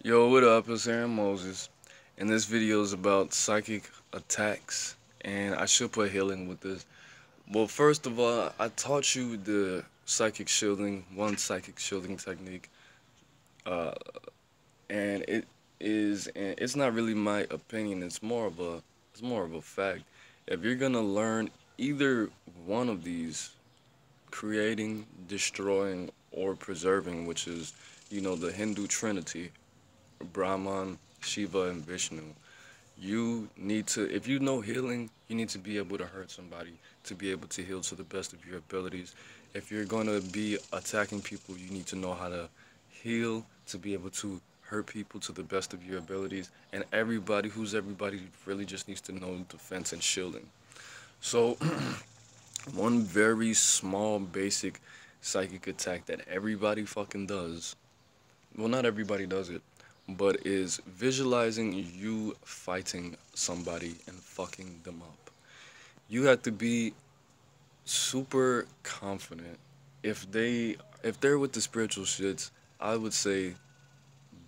Yo, what up? It's AaroniMoses, and this video is about psychic attacks, and I should put healing with this. Well, first of all, I taught you the psychic shielding, one psychic shielding technique, uh, and it's not really my opinion. It's more of a fact. If you're gonna learn either one of these, creating, destroying, or preserving, which is, the Hindu Trinity. Brahman, Shiva, and Vishnu. You need to, if you know healing, you need to be able to hurt somebody, to be able to heal to the best of your abilities. If you're going to be attacking people, you need to know how to heal, to be able to hurt people to the best of your abilities. And everybody really just needs to know defense and shielding. So, one very small, basic psychic attack that everybody fucking does, well, not everybody does it, but is visualizing you fighting somebody and fucking them up. You have to be super confident. If they're with the spiritual shits, I would say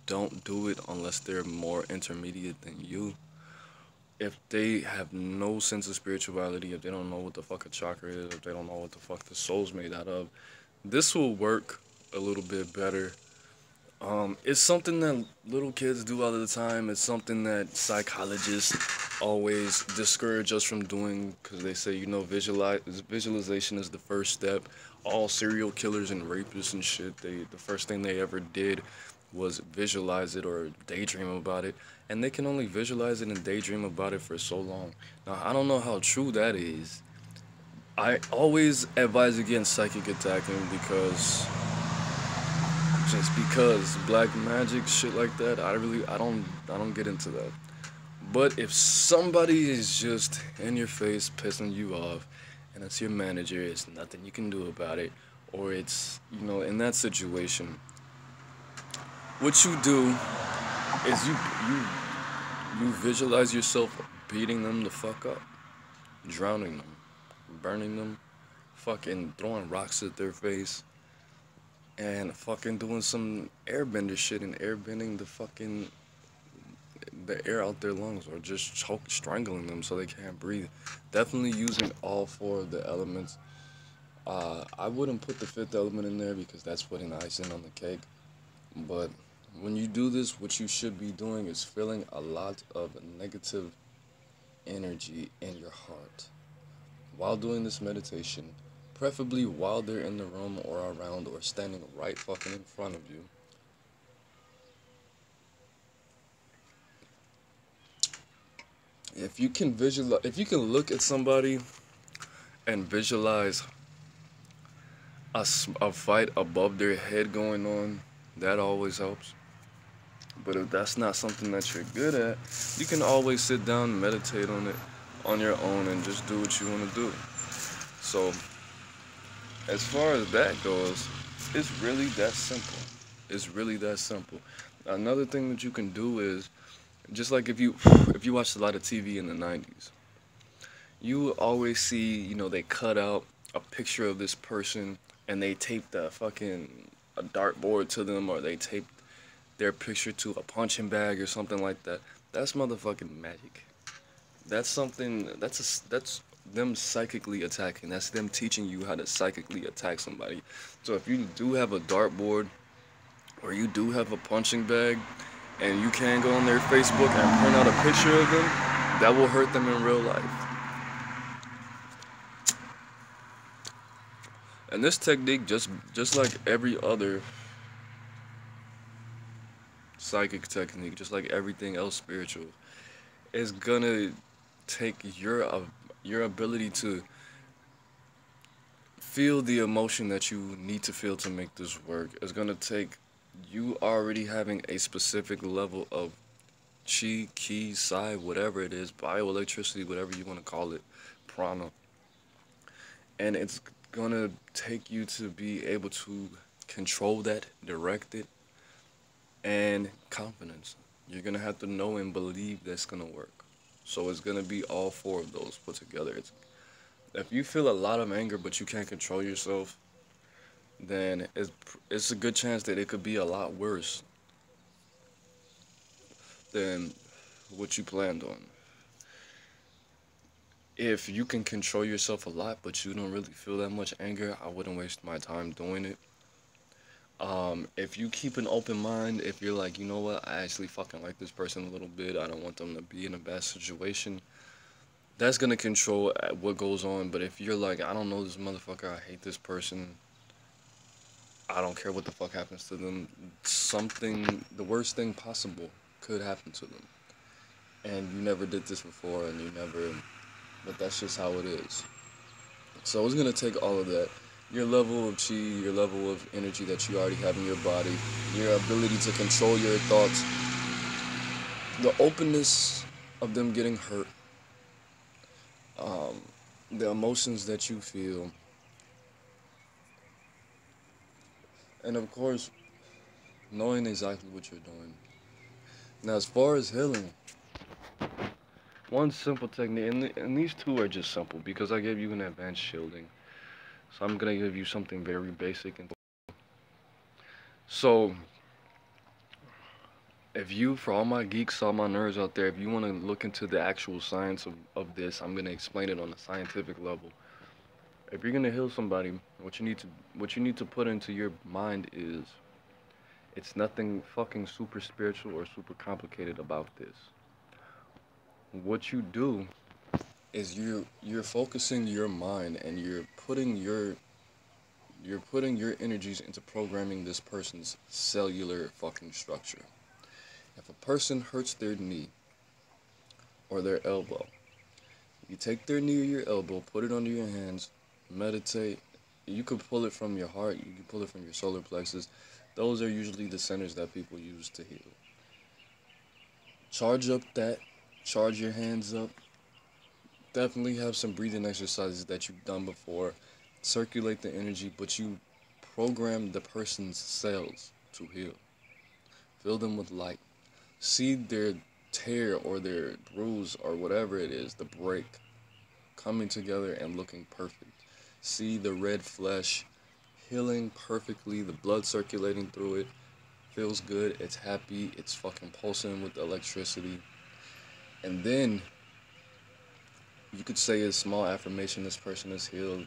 don't do it unless they're more intermediate than you. If they have no sense of spirituality, if they don't know what the fuck a chakra is, if they don't know what the fuck the soul's made out of, this will work a little bit better. It's something that little kids do all of the time. It's something that psychologists always discourage us from doing because they say, visualization is the first step. All serial killers and rapists and shit, the first thing they ever did was visualize it or daydream about it, and they can only visualize it and daydream about it for so long. Now, I don't know how true that is. I always advise against psychic attacking because black magic shit like that, I don't get into that. But if somebody is just in your face pissing you off and it's your manager, it's nothing you can do about it, or it's, in that situation, what you do is you visualize yourself beating them the fuck up, drowning them, burning them, fucking throwing rocks at their face, and fucking doing some airbender shit and airbending the air out their lungs, or just strangling them so they can't breathe. Definitely using all four of the elements. I wouldn't put the fifth element in there because that's putting icing on the cake. But when you do this, what you should be doing is feeling a lot of negative energy in your heart while doing this meditation, preferably while they're in the room or around or standing right fucking in front of you. If you can look at somebody and visualize a fight above their head going on, that always helps. But if that's not something that you're good at, you can always sit down and meditate on it on your own and just do what you want to do. So, as far as that goes, it's really that simple. It's really that simple. Another thing that you can do is, just like if you watched a lot of TV in the 90s, you always see, they cut out a picture of this person and they tape a dartboard to them, or they tape their picture to a punching bag or something like that. That's motherfucking magic. That's them psychically attacking. That's them teaching you how to psychically attack somebody. So if you do have a dartboard or you do have a punching bag and you can go on their Facebook and print out a picture of them, that will hurt them in real life. And this technique, just like every other psychic technique, just like everything else spiritual, is gonna take your ability to feel the emotion that you need to feel to make this work. It's gonna take you already having a specific level of chi, ki, psi, whatever it is, bioelectricity, whatever you want to call it, prana. And it's gonna take you to be able to control that, direct it, and confidence. You're gonna have to know and believe that's gonna work. So it's gonna be all four of those put together. If you feel a lot of anger but you can't control yourself, then it's a good chance that it could be a lot worse. than what you planned on. If you can control yourself a lot, but you don't really feel that much anger, I wouldn't waste my time doing it. If you keep an open mind, if you're like, you know what, I actually fucking like this person a little bit, I don't want them to be in a bad situation, that's gonna control what goes on. But if you're like, I don't know this motherfucker, I hate this person, I don't care what the fuck happens to them, something, the worst thing possible could happen to them. And you never did this before, and you never, but that's just how it is. So it's gonna take all of that. Your level of chi, your level of energy that you already have in your body, your ability to control your thoughts, the openness of them getting hurt, um, the emotions that you feel, and of course, knowing exactly what you're doing. Now, as far as healing, one simple technique, and these two are just simple because I gave you an advanced shielding. So I'm gonna give you something very basic. And so, if you, for all my geeks, all my nerds out there, if you want to look into the actual science of this, I'm gonna explain it on a scientific level. If you're gonna heal somebody, what you need to put into your mind is it's nothing fucking super spiritual or super complicated about this. What you do is you're focusing your mind and you're putting your energies into programming this person's cellular fucking structure. If a person hurts their knee or their elbow, you take their knee or your elbow, put it under your hands, meditate. You could pull it from your heart, you can pull it from your solar plexus. Those are usually the centers that people use to heal. Charge up that, charge your hands up. Definitely have some breathing exercises that you've done before. Circulate the energy, but you program the person's cells to heal. Fill them with light. See their tear or their bruise or whatever it is, the break, coming together and looking perfect. See the red flesh healing perfectly, the blood circulating through it, feels good, it's happy, it's fucking pulsing with electricity. And then you could say a small affirmation, this person is healed,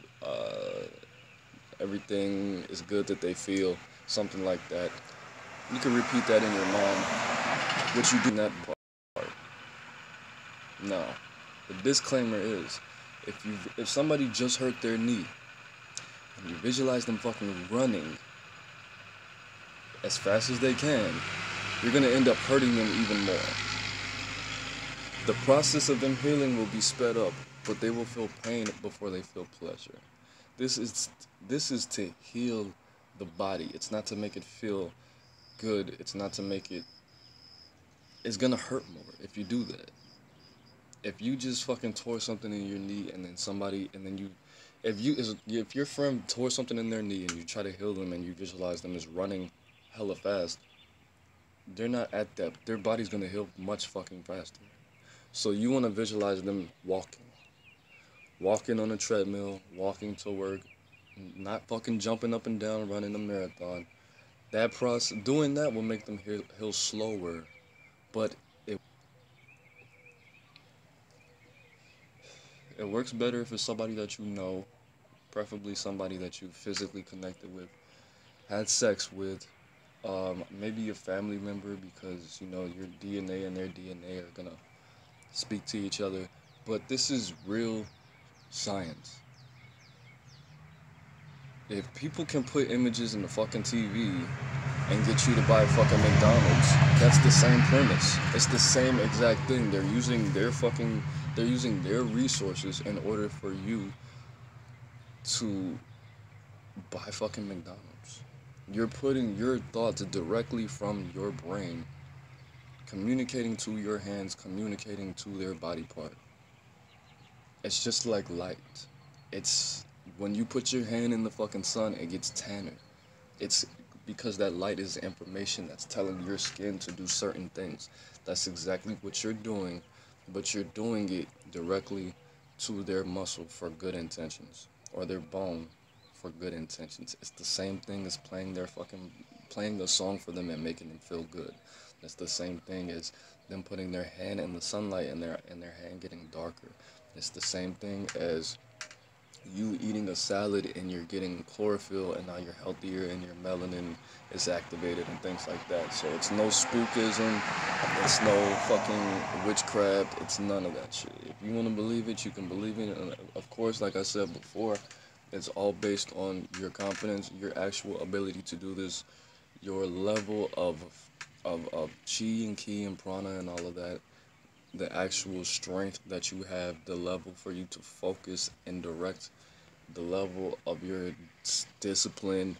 everything is good that they feel, something like that. You can repeat that in your mind, what you do in that part. Now, the disclaimer is, if somebody just hurt their knee, and you visualize them fucking running as fast as they can, you're gonna end up hurting them even more. The process of them healing will be sped up, but they will feel pain before they feel pleasure. This is to heal the body. It's not to make it feel good. It's not to make it. It's gonna hurt more if you do that. If you just fucking tore something in your knee and then somebody and then you, if your friend tore something in their knee and you try to heal them and you visualize them as running hella fast, they're not at that. Their body's gonna heal much fucking faster. So you want to visualize them walking on a treadmill, walking to work, not fucking jumping up and down, running a marathon. That process, doing that will make them heal slower, but it works better if it's somebody that you know, preferably somebody that you physically connected with, had sex with, maybe a family member, because you know your DNA and their DNA are gonna speak to each other. But this is real science. If people can put images in the fucking TV and get you to buy fucking McDonald's, that's the same premise. It's the same exact thing. They're using their resources in order for you to buy fucking McDonald's. You're putting your thoughts directly from your brain, communicating to your hands, communicating to their body part. It's just like light. It's when you put your hand in the fucking sun, it gets tanner. It's because that light is information that's telling your skin to do certain things. That's exactly what you're doing, but you're doing it directly to their muscle for good intentions, or their bone for good intentions. It's the same thing as playing a song for them and making them feel good. It's the same thing as them putting their hand in the sunlight and their hand getting darker. It's the same thing as you eating a salad and you're getting chlorophyll and now you're healthier and your melanin is activated and things like that. So it's no spookism, it's no fucking witchcraft, it's none of that shit. If you want to believe it, you can believe it. And of course, like I said before, it's all based on your confidence, your actual ability to do this, your level of chi and ki and prana and all of that, the actual strength that you have, the level for you to focus and direct, the level of your discipline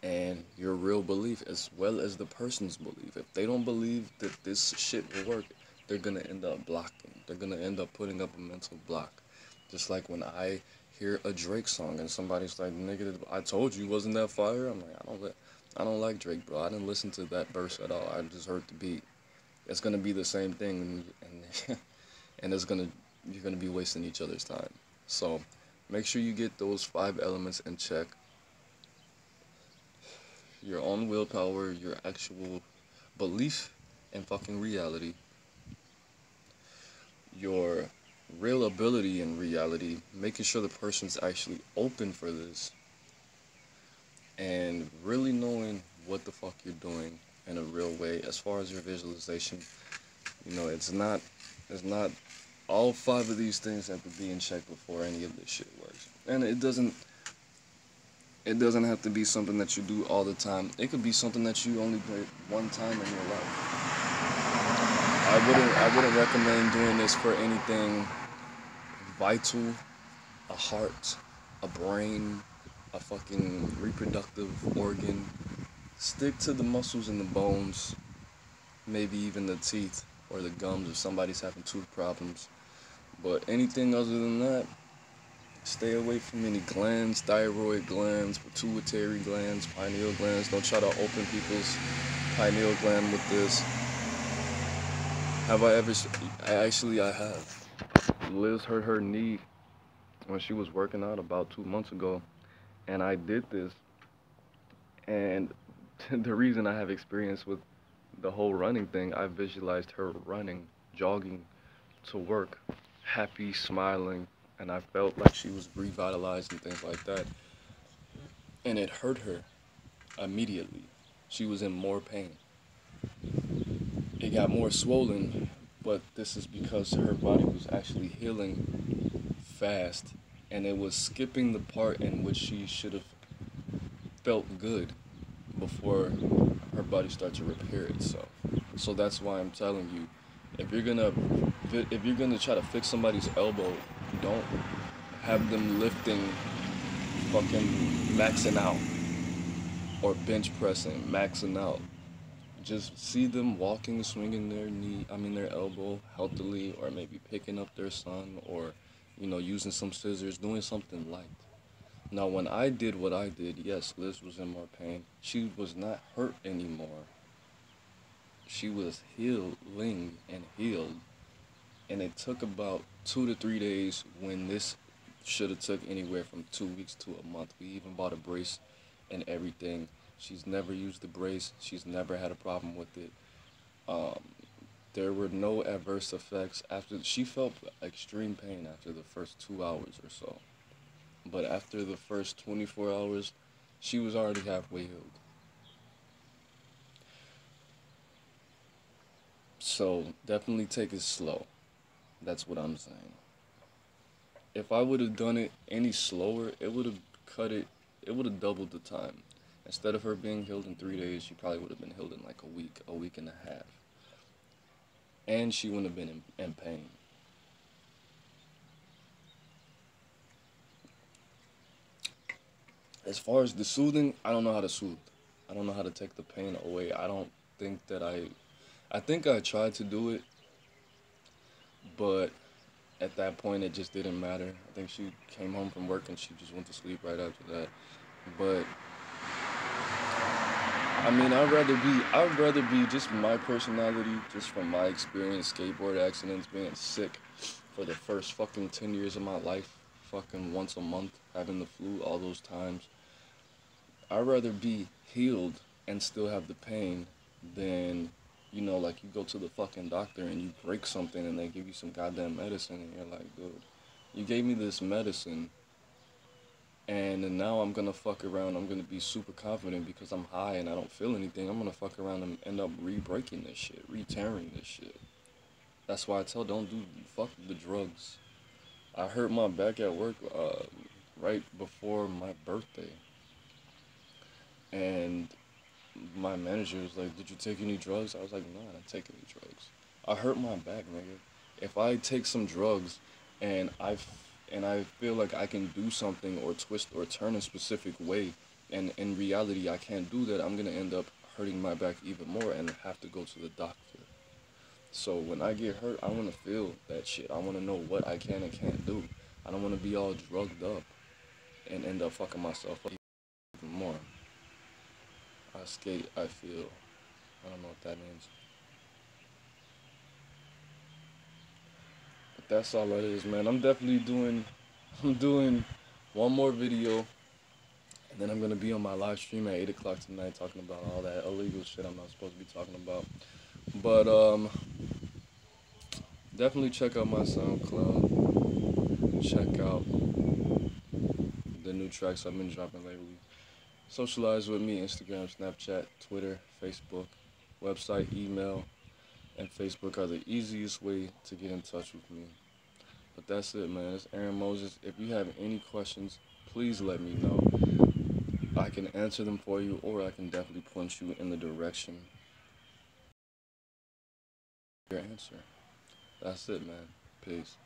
and your real belief, as well as the person's belief. If they don't believe that this shit will work, they're gonna end up blocking. They're gonna end up putting up a mental block. Just like when I hear a Drake song and somebody's like, "Nigga, I told you, wasn't that fire?" I'm like, I don't like Drake, bro. I didn't listen to that verse at all. I just heard the beat. It's gonna be the same thing, and and you're gonna be wasting each other's time. So make sure you get those 5 elements in check. Your own willpower, your actual belief in fucking reality, your real ability in reality, making sure the person's actually open for this, and really knowing what the fuck you're doing in a real way. As far as your visualization, you know, it's not all 5 of these things have to be in check before any of this shit works. And it doesn't have to be something that you do all the time. It could be something that you only do one time in your life. I wouldn't recommend doing this for anything vital, a heart, a brain, a fucking reproductive organ. Stick to the muscles and the bones, maybe even the teeth or the gums if somebody's having tooth problems. But anything other than that, stay away from any glands, thyroid glands, pituitary glands, pineal glands. Don't try to open people's pineal gland with this. Have I ever? I have. Liz hurt her knee when she was working out about 2 months ago, and I did this. And the reason I have experience with the whole running thing, I visualized her running, jogging to work, happy, smiling, and I felt like she was revitalized and things like that. And it hurt her immediately. She was in more pain. It got more swollen, but this is because her body was actually healing fast, and it was skipping the part in which she should have felt good before her body starts to repair itself. So that's why I'm telling you, if you're gonna try to fix somebody's elbow, don't have them lifting, fucking maxing out, or bench pressing, maxing out. Just see them walking, swinging their elbow healthily, or maybe picking up their son, or, you know, using some scissors, doing something light. Now, when I did what I did, yes, Liz was in more pain. She was not hurt anymore. She was healing and healed. And it took about 2 to 3 days, when this should have took anywhere from 2 weeks to a month. We even bought a brace and everything. She's never used the brace. She's never had a problem with it. Um, there were no adverse effects after. She felt extreme pain after the first 2 hours or so. But after the first 24 hours, she was already halfway healed. So definitely take it slow. That's what I'm saying. If I would have done it any slower, it would have it would have doubled the time. Instead of her being healed in 3 days, she probably would have been healed in like a week and a half. And she wouldn't have been in pain. As far as the soothing, I don't know how to soothe. I don't know how to take the pain away. I don't think that I think I tried to do it, but at that point it just didn't matter. I think she came home from work and she just went to sleep right after that. But I mean, I'd rather be just my personality, just from my experience, skateboard accidents, being sick for the first fucking 10 years of my life, fucking once a month, having the flu all those times. I'd rather be healed and still have the pain than you know, like you go to the fucking doctor and you break something and they give you some goddamn medicine and you're like, dude, you gave me this medicine and then now I'm gonna fuck around, I'm gonna be super confident because I'm high and I don't feel anything. I'm gonna fuck around and end up re-breaking this shit, re-tearing this shit. That's why I tell don't do fuck the drugs. I hurt my back at work right before my birthday. And my manager was like, "Did you take any drugs?" I was like, "No, I didn't take any drugs. I hurt my back, nigga. If I take some drugs and I feel like I can do something or twist or turn a specific way, and in reality I can't do that, I'm gonna end up hurting my back even more and have to go to the doctor. So when I get hurt, I want to feel that shit. I want to know what I can and can't do. I don't want to be all drugged up and end up fucking myself up even more. I skate, I feel. I don't know what that means. But that's all that is, man. I'm doing one more video, and then I'm gonna be on my live stream at 8 o'clock tonight talking about all that illegal shit I'm not supposed to be talking about. But definitely check out my SoundCloud. Check out the new tracks I've been dropping lately. Socialize with me, Instagram, Snapchat, Twitter, Facebook, website, email, and Facebook are the easiest way to get in touch with me. But that's it, man. It's AaroniMoses. If you have any questions, please let me know. I can answer them for you, or I can definitely point you in the direction of your answer. That's it, man. Peace.